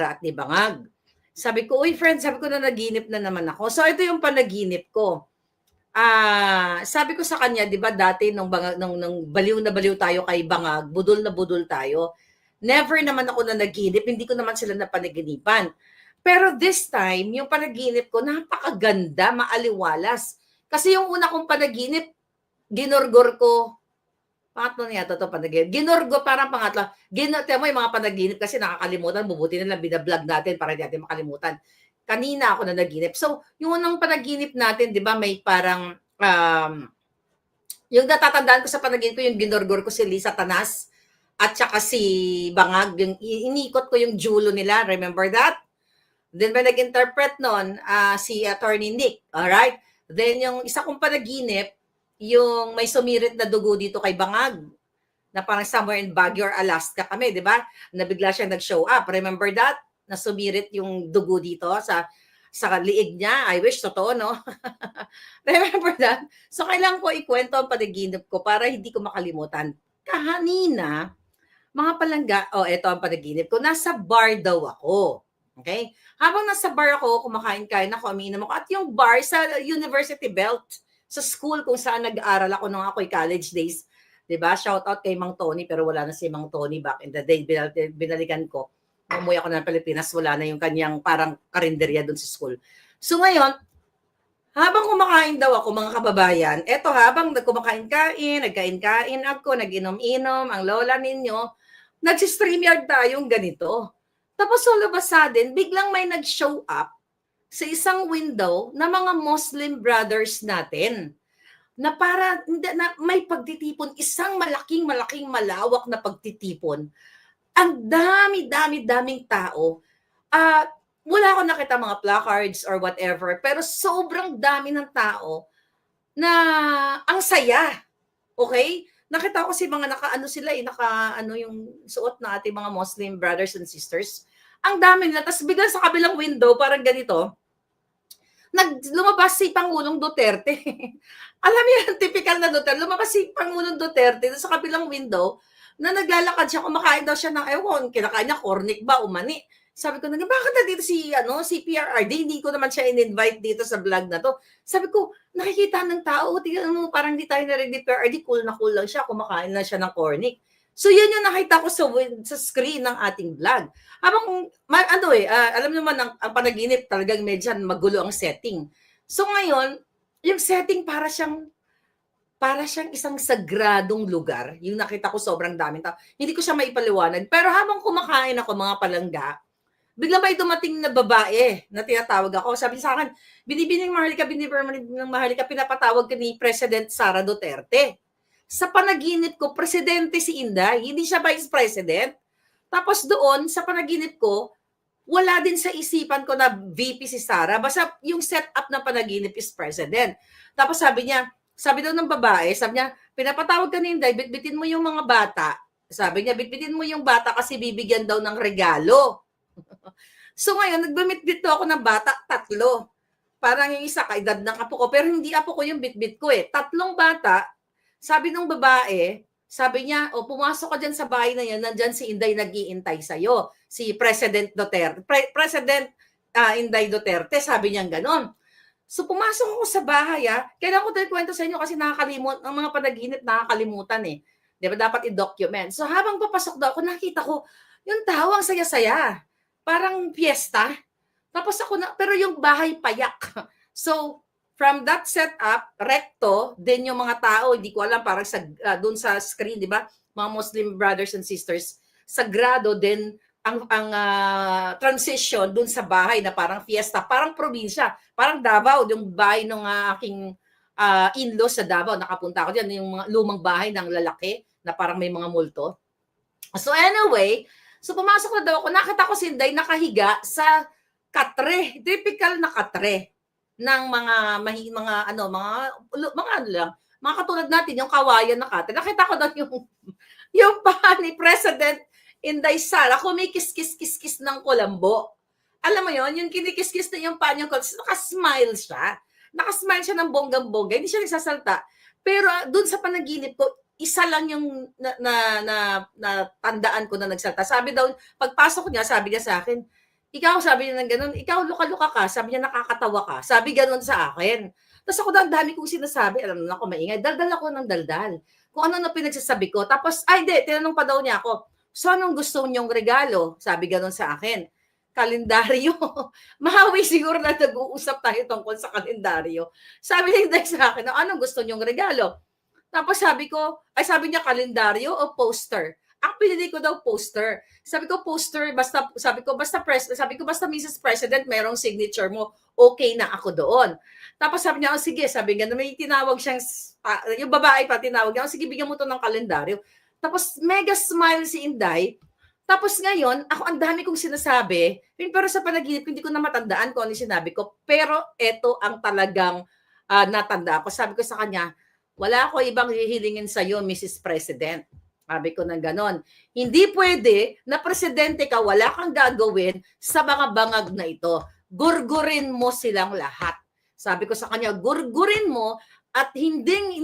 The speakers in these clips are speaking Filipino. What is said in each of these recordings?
at ni Bangag. Sabi ko, uy friend, sabi ko na naginip na naman ako. So ito yung panaginip ko. Sabi ko sa kanya, 'di ba, dati nung baliw na baliw tayo kay Bangag, budol na budol tayo. Never naman ako na naginip, hindi ko naman sila napanaginipan. Pero this time, yung panaginip ko, napakaganda, maaliwalas. Kasi yung una kong panaginip, ginorgor ko, pangatlo na yata ito panaginip. Ginorgo, parang pangatlo. Tiyan mo yung mga panaginip kasi nakakalimutan, bubuti na lang binablog natin para hindi natin makalimutan. Kanina ako na naginip. So, yung unang panaginip natin, di ba, may parang, yung natatandaan ko sa panaginip ko, yung ginorgor ko si Lisa Tanas at saka si Bangag, yung inikot ko yung julo nila. Remember that? Then, may nag-interpret nun, si Attorney Nick. Alright? Then, yung isa kong panaginip, yung may sumirit na dugo dito kay Bangag, na parang somewhere in Baguio or Alaska kami, di ba? Na bigla siya nag-show up. Remember that? Na sumirit yung dugo dito sa liig niya. I wish totoo, no? Remember that? So, kailangan ko ikwento ang panaginip ko para hindi ko makalimutan. Kahanina, mga palangga, eto ang panaginip ko. Nasa bar daw ako. Okay? Habang nasa bar ako, kumakain-kain ako, umiinom ako. At yung bar sa University Belt, sa school kung saan nag-aaral ako nung ako'y college days. Diba? Shout out kay Mang Tony, pero wala na si Mang Tony back in the day. Binalikan ko. Umuwi ako ng Pilipinas, wala na yung kanyang parang karinderya doon sa school. So ngayon, habang kumakain daw ako, mga kababayan, eto habang kumakain-kain, nagkain-kain ako, nag-inom-inom, ang lola ninyo, nag-StreamYard tayong ganito. Tapos all of a sudden, biglang may nag-show up sa isang window na mga Muslim brothers natin na para na may pagtitipon, isang malaking malawak na pagtitipon. Ang daming tao. Wala akong nakita mga placards or whatever, pero sobrang dami ng tao na ang saya. Okay? Nakita ko si mga naka yung suot na ating mga Muslim brothers and sisters. Ang dami nila. Tapos biglang sa kabilang window, parang ganito, lumabas si Pangulong Duterte. Alam mo yan, typical na Duterte. Lumabas si Pangulong Duterte sa kabilang window na naglalakad siya, kumakain daw siya ng ewan, kinakain niya, cornic ba, umani. Sabi ko, bakit na dito si PRRD? Hindi ko naman siya in-invite dito sa vlog na to. Sabi ko, nakikita ng tao, parang hindi tayo narinig ni PRRD, cool lang siya, kumakain lang siya ng cornic. So, yan yung nakita ko sa screen ng ating vlog. Habang, alam naman, ang panaginip talagang medyo magulo ang setting. So, ngayon, yung setting para siyang isang sagradong lugar. Yung nakita ko sobrang daming tao. Hindi ko siya maipaliwanag. Pero habang kumakain ako, mga palangga, bigla may dumating na babae na tinatawag ako. Sabi sa akin, binibining mahalika, pinapatawag ka ni President Sara Duterte. Sa panaginip ko, presidente si Inday, hindi siya vice president. Tapos doon, sa panaginip ko, wala din sa isipan ko na VP si Sara. Basta yung setup ng panaginip is president. Tapos sabi daw ng babae, sabi niya, pinapatawag ka ni Inday, bitbitin mo yung mga bata. Sabi niya, bitbitin mo yung bata kasi bibigyan daw ng regalo. So ngayon, nagbibitbit ako ng bata, 3. Parang yung isa, kaedad ng apo ko, pero hindi apo ko yung bitbit ko eh. 3 bata. Sabi ng babae, sabi niya, pumasok ka dyan sa bahay na yan, nandyan si Inday nag-iintay sa'yo. Si President Duterte. President Inday Duterte, sabi niya gano'n. So pumasok ako sa bahay, kailangan ko tayo kwento sa inyo kasi nakakalimut, ang mga panaginip nakakalimutan eh. Di ba dapat i-document? So habang papasok daw ako, nakita ko, yung tao ang saya-saya. Parang fiesta. Tapos pero yung bahay payak. So, from that setup, recto, din yung mga tao, hindi ko alam, parang doon sa screen, di ba? Mga Muslim brothers and sisters, sagrado din ang transition doon sa bahay na parang fiesta, parang probinsya, parang Davao, yung bahay ng aking in-law sa Davao, nakapunta ako dyan, yung mga lumang bahay ng lalaki na parang may mga multo. So anyway, so pumasok na daw ako, nakita ko si Inday nakahiga sa katre, typical na katre ng mga katulad natin, yung kawayan na katre. Nakita ko daw yung pa ni President Inday Sara, kumikis-kis-kis-kis ng kulambo. Alam mo yon, yung kinikis-kis na yung pa niya, nakasmile siya. Nakasmile siya ng bonggang-bongga, hindi siya nagsasalta. Pero dun sa panaginip ko, isa lang yung na tandaan ko na nagsalta. Sabi daw, pagpasok niya, sabi niya sa akin, ikaw sabi niya ng gano'n, ikaw luka-luka ka, sabi niya nakakatawa ka, sabi gano'n sa akin. Tapos ako ang dami kong sinasabi, alam mo na ako maingay, daldal ako ng daldal. Kung ano na pinagsasabi ko, tapos, ay hindi, tinanong pa daw niya ako, so anong gusto niyong regalo? Sabi gano'n sa akin, kalendaryo. Mahawi siguro na nag-uusap tayo tungkol sa kalendaryo. Sabi ni Inday sa akin, anong gusto niyong regalo? Tapos sabi ko, ay sabi niya kalendaryo o poster? Ang pinili ko daw poster. Sabi ko poster, basta sabi ko basta Mrs. President, merong signature mo, okay na ako doon. Tapos sabi niya, oh, sige, sabi niya, may tinawag siyang, yung babae pa tinawag niya, oh, sige, bigyan mo to ng kalendaryo. Tapos mega smile si Inday. Tapos ngayon, ako ang dami kong sinasabi, pero sa panaginip, hindi ko na matandaan kung ano yung sinabi ko. Pero eto ang talagang natanda ko. Sabi ko sa kanya, wala ko ibang hihilingin sa iyo, Mrs. President. Sabi ko na ganon. Hindi pwede na presidente ka, wala kang gagawin sa mga bangag na ito. Gurgurin mo silang lahat. Sabi ko sa kanya, gurgurin mo at hindi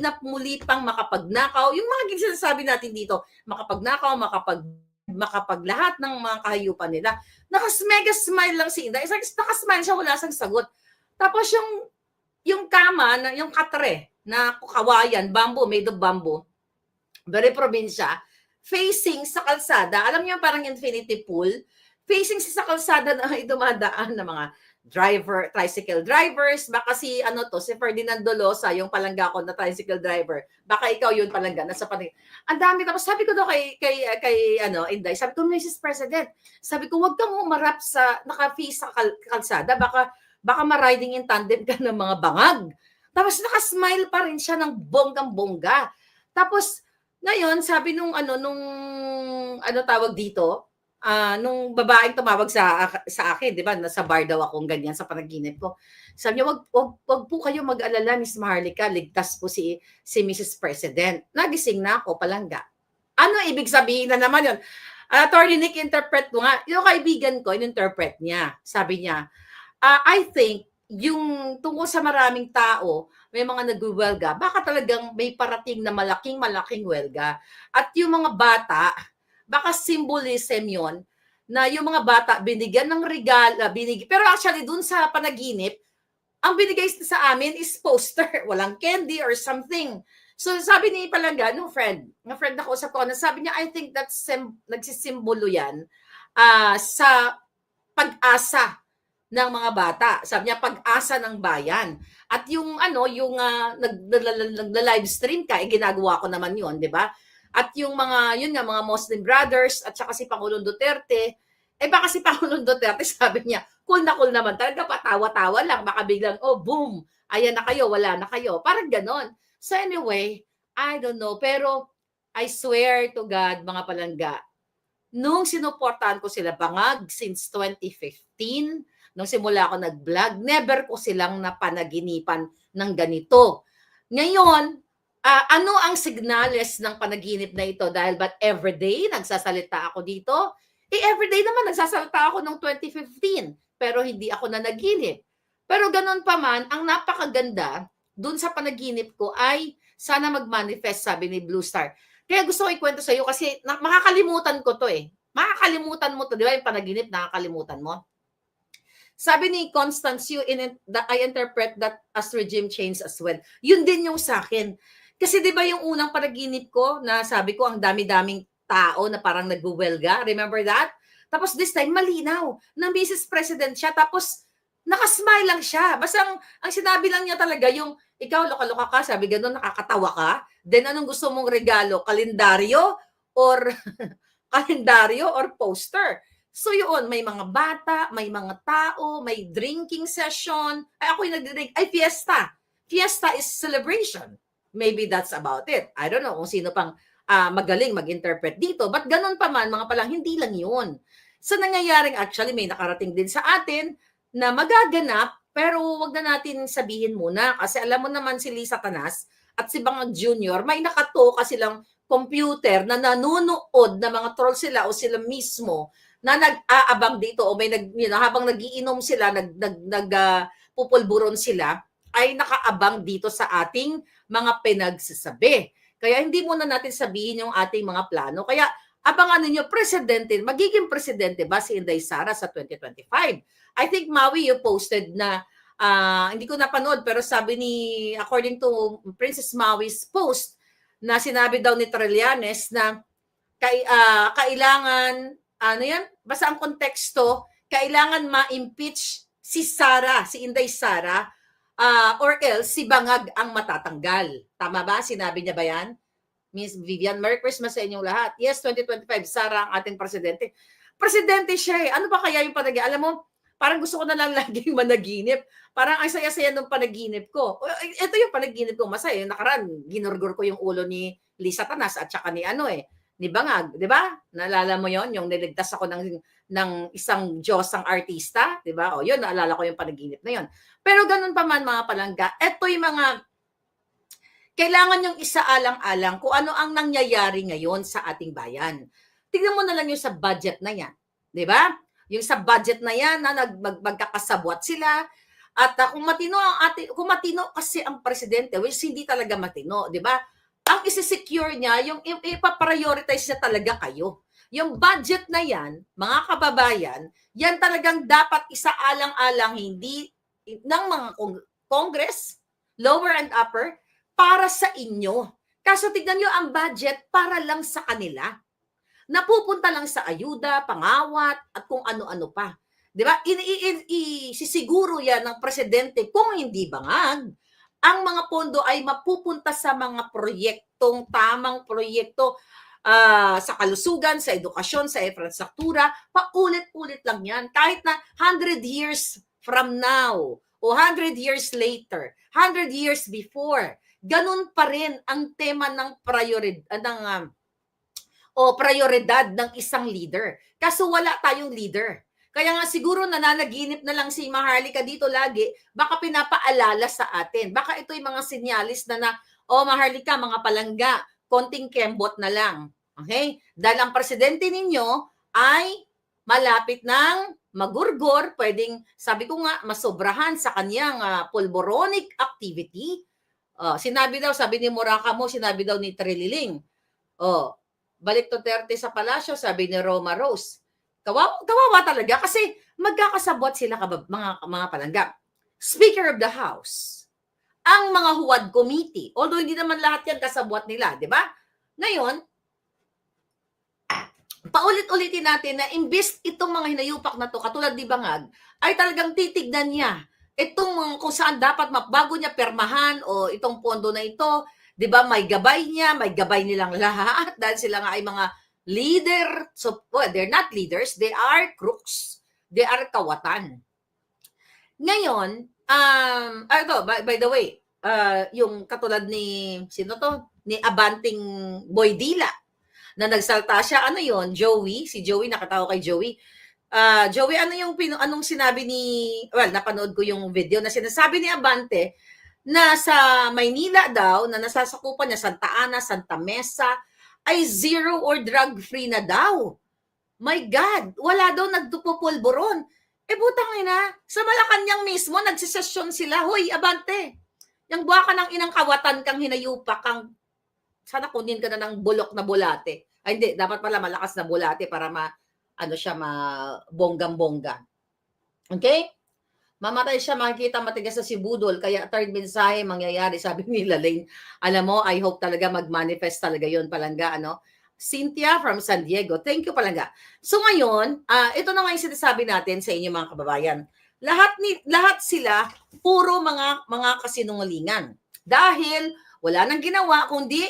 na muli pang makapagnakaw. Yung mga sinasabi natin dito, makapagnakaw, makapag lahat ng mga kahayupan nila. Mega smile lang si Inday. Nakasmile siya, wala siyang sagot. Tapos yung kama, yung katre, na kawayan, bamboo, made of bamboo, very probinsya, facing sa kalsada, alam niyo parang infinity pool, facing sa kalsada na dumadaan ng mga tricycle drivers, baka si Ferdinand Dolosa, yung palangga ko na tricycle driver, baka ikaw yun palangga, nasa panig. Ang dami, tapos sabi ko daw kay Inday, sabi ko, Mrs. President, sabi ko, wag kang umarap sa, naka-face sa kalsada, baka ma-riding in tandem ka ng mga bangag. Tapos naka-smile pa rin siya ng bonggang-bongga. Tapos ngayon, sabi nung tawag dito, nung babaeng tumawag sa akin, 'di ba? Nasa bar daw akong ganyan sa panaginip ko. Sabi niya, wag po kayo mag-alala, Miss Maharlika, ligtas po si Mrs. President. Nagising na ako, palangga. Ano ibig sabihin na naman 'yon? Attorney Nick, interpret mo nga. Yung kaibigan ko, in-interpret niya. Sabi niya, I think yung tungkol sa maraming tao, may mga nagwewelga, baka talagang may parating na malaking welga. At yung mga bata, baka symbolism yon na yung mga bata binigyan ng regalo, pero actually dun sa panaginip, ang binigay sa amin is poster, walang candy or something. So sabi ni Palangga, na friend na kausap ko, sabi niya, I think that's nagsisimbolo yan sa pag-asa ng mga bata. Sabi niya, pag-asa ng bayan. At yung nag-live stream ka, ginagawa ko naman yun, di ba? At yung mga Muslim brothers at saka si Pangulong Duterte, baka si Pangulong Duterte, sabi niya, cool naman, talaga patawa-tawa lang, baka biglang, oh boom, ayan na kayo, wala na kayo. Parang ganon. So anyway, I don't know, pero I swear to God, mga palangga, nung sinuportahan ko sila bangag since 2015, nung simula ako nag-vlog, never ko silang napanaginipan ng ganito. Ngayon, ano ang signales ng panaginip na ito? Dahil ba't everyday nagsasalita ako dito? Everyday naman nagsasalita ako noong 2015, pero hindi ako nanaginip. Pero ganun pa man, ang napakaganda dun sa panaginip ko ay sana mag-manifest, sabi ni Blue Star. Kaya gusto ko ikwento sa iyo kasi makakalimutan ko to eh. Makakalimutan mo to, di ba? Yung panaginip, nakakalimutan mo. Sabi ni Constance, I interpret that as regime change as well. Yun din yung sa akin. Kasi di ba yung unang panaginip ko na sabi ko ang dami-daming tao na parang nagbuwelga? Remember that? Tapos this time, malinaw na Mrs. President siya. Tapos nakasmile lang siya. Basta ang sinabi lang niya talaga yung, ikaw loka-loka ka, sabi gano'n, nakakatawa ka. Then anong gusto mong regalo? Kalendaryo or kalendaryo or poster? So yun, may mga bata, may mga tao, may drinking session. Ako yung nagdrink. Fiesta. Fiesta is celebration. Maybe that's about it. I don't know kung sino pang magaling mag-interpret dito. But ganun pa man, mga palang, hindi lang yun. So nangyayaring actually, may nakarating din sa atin na magaganap, pero wag na natin sabihin muna. Kasi alam mo naman si Lisa Tanas at si Bangag Jr., may nakatoka silang computer na nanonood na mga troll sila o sila mismo na nag-aabang dito o may habang nagiinom sila, pupulburon sila, ay nakaabang dito sa ating mga pinagsasabi. Kaya hindi muna natin sabihin yung ating mga plano. Kaya abangan ninyo, presidente, magiging presidente ba si Inday Sara sa 2025? I think, Maui, you posted na, hindi ko napanood, pero sabi ni, according to Princess Maui's post, na sinabi daw ni Trillanes na kailangan, ano yan, basta ang konteksto, kailangan ma-impeach si Sara, si Inday Sara, or else si Bangag ang matatanggal. Tama ba? Sinabi niya ba yan? Miss Vivian, Merry Christmas sa inyong lahat. Yes, 2025, Sara ang ating presidente. Presidente siya eh. Ano ba kaya yung panaginip? Alam mo, parang gusto ko na lang laging managinip. Parang ang saya-saya ng panaginip ko. Ito yung panaginip ko, masaya. Yung nakaraan, ginurgur ko yung ulo ni Lisa Tanas at saka ni ni Bangag, di ba? Naalala mo yon, yung niligtas ako ng isang Diyosang artista, di ba? O yun, naalala ko yung panaginip na yun. Pero ganun pa man mga palangga, ito yung mga kailangan yung isaalang-alang kung ano ang nangyayari ngayon sa ating bayan. Tignan mo na lang yung sa budget na yan. Di ba? Yung sa budget na yan, na magkakasabwat sila. At kung matino kasi ang presidente, which hindi talaga matino, di ba? Ang isi-secure niya, yung ipaprioritize niya talaga kayo. Yung budget na yan, mga kababayan, yan talagang dapat isaalang-alang hindi ng mga Congress, lower and upper, para sa inyo. Kaso tignan nyo ang budget para lang sa kanila. Napupunta lang sa ayuda, pangawat, at kung ano-ano pa. Di ba? Isisiguro yan ng presidente kung hindi Bangag. Ang mga pondo ay mapupunta sa mga proyektong, tamang proyekto sa kalusugan, sa edukasyon, sa infrastruktura. Paulit-ulit lang yan. Kahit na 100 years from now, o 100 years later, 100 years before, ganun pa rin ang tema ng prioridad ng isang leader. Kaso wala tayong leader. Kaya nga siguro nananaginip na lang si Maharlika dito lagi, baka pinapaalala sa atin. Baka ito yung mga sinyalis na Maharlika, mga palangga, konting kembot na lang. Okay? Dahil ang presidente ninyo ay malapit ng magurgor, pwedeng, sabi ko nga, masobrahan sa kanyang pulboronic activity. Sinabi daw, sabi ni Moracamo, sinabi daw ni Trililing. Balik Duterte sa palasyo, sabi ni Roma Rose. Kawawa talaga kasi magkakasabot sila mga palangga. Speaker of the House, ang mga huwad committee, although hindi naman lahat yan kasabot nila, di ba? Ngayon, paulit-ulitin natin na imbis itong mga hinayupak na to, katulad ni Bangag, ay talagang titignan niya itong kung saan dapat bago niya permahan o itong pondo na ito, 'di ba? May gabay niya, may gabay nilang lahat dahil sila nga ay mga leader. So, they're not leaders, they are crooks. They are kawatan. Ngayon, ito, by the way, yung katulad ni sino to? Ni Abanting Boydila na nagsalta siya, ano yon? Joey, si Joey, nakatawa kay Joey. Joey, anong sinabi napanood ko yung video na sinasabi ni Abante na sa Maynila daw, na nasasakupan niya Santa Ana, Santa Mesa, ay zero or drug-free na daw. My God, wala daw nagtupupulburon. Butang ina, sa Malacanang mismo, nagsisesyon sila, hoy, Abante, yung buha ka ng inang kawatan kang hinayupak, sana kunin ka na ng bulok na bulate. Ay, hindi, dapat pala malakas na bulate para bonggang-bongga. Okay? Mamatay siya, makikita matigas na si Budol, kaya third mensahe mangyayari, sabi ni Lalaine. Alam mo, I hope talaga mag-manifest talaga yun, palangga, Cynthia from San Diego. Thank you, palangga. So ngayon, ito na nga yung sinasabi natin sa inyo mga kababayan. Lahat sila, puro mga kasinungalingan. Dahil wala nang ginawa, kundi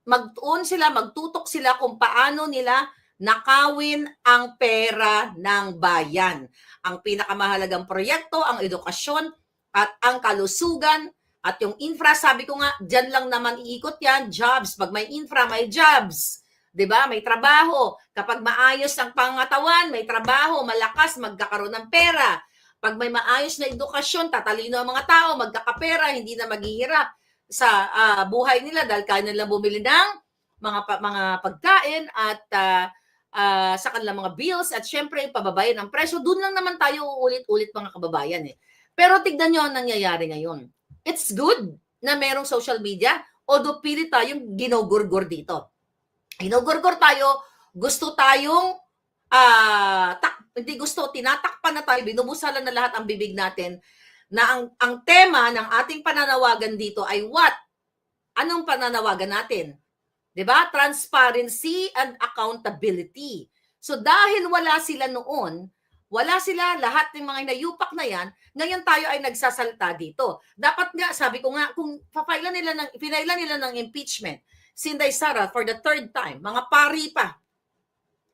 magtutok sila kung paano nila nakawin ang pera ng bayan. Ang pinakamahalagang proyekto, ang edukasyon at ang kalusugan at yung infra, sabi ko nga, dyan lang naman iikot yan, jobs. Pag may infra, may jobs. 'Di ba? May trabaho. Kapag maayos ang pangatawan, may trabaho, malakas, magkakaroon ng pera. Pag may maayos na edukasyon, tatalino ang mga tao, magkakapera, hindi na maghihirap sa buhay nila dahil kaya nilang bumili ng mga pagkain at sa kanilang mga bills at syempre pababayan ng presyo. Doon lang naman tayo ulit-ulit mga kababayan Pero tignan nyo ang nangyayari ngayon. It's good na merong social media, although pilit tayong ginugurgur dito. Ginugurgur tayo Gusto tayong, hindi gusto, tinatakpan na tayo, binubusalan na lahat ang bibig natin na ang tema ng ating pananawagan dito ay what? Anong pananawagan natin? 'Di ba? Transparency and accountability. So dahil wala sila noon, wala sila, lahat ng mga inayupak na yan, ngayon tayo ay nagsasalta dito. Dapat nga, sabi ko nga, kung pinailan nila ng impeachment, si Inday Sara for the third time, mga pari pa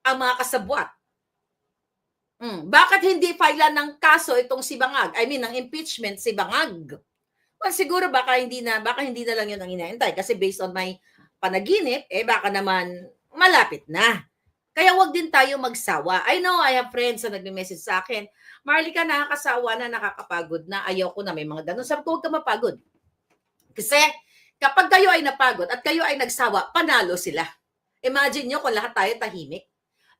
ang mga kasabwat. Bakit hindi filean ng kaso itong si Bangag? I mean, ng impeachment si Bangag. Well, siguro baka hindi na lang yun ang inaantay kasi based on my panaginip, baka naman malapit na. Kaya wag din tayo magsawa. I know I have friends na nagme-message sa akin, Marlica, nakakasawa na, nakakapagod na, ayaw ko na, may mga ganun. Sabi ko, huwag ka mapagod. Kasi kapag kayo ay napagod at kayo ay nagsawa, panalo sila. Imagine nyo kung lahat tayo tahimik.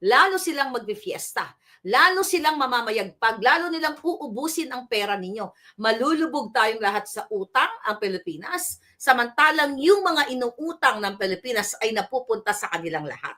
Lalo silang magbe-fiesta. Lalo silang mamamayagpag. Lalo nilang uubusin ang pera ninyo. Malulubog tayong lahat sa utang ang Pilipinas. Samantalang yung mga inuutang ng Pilipinas ay napupunta sa kanilang lahat.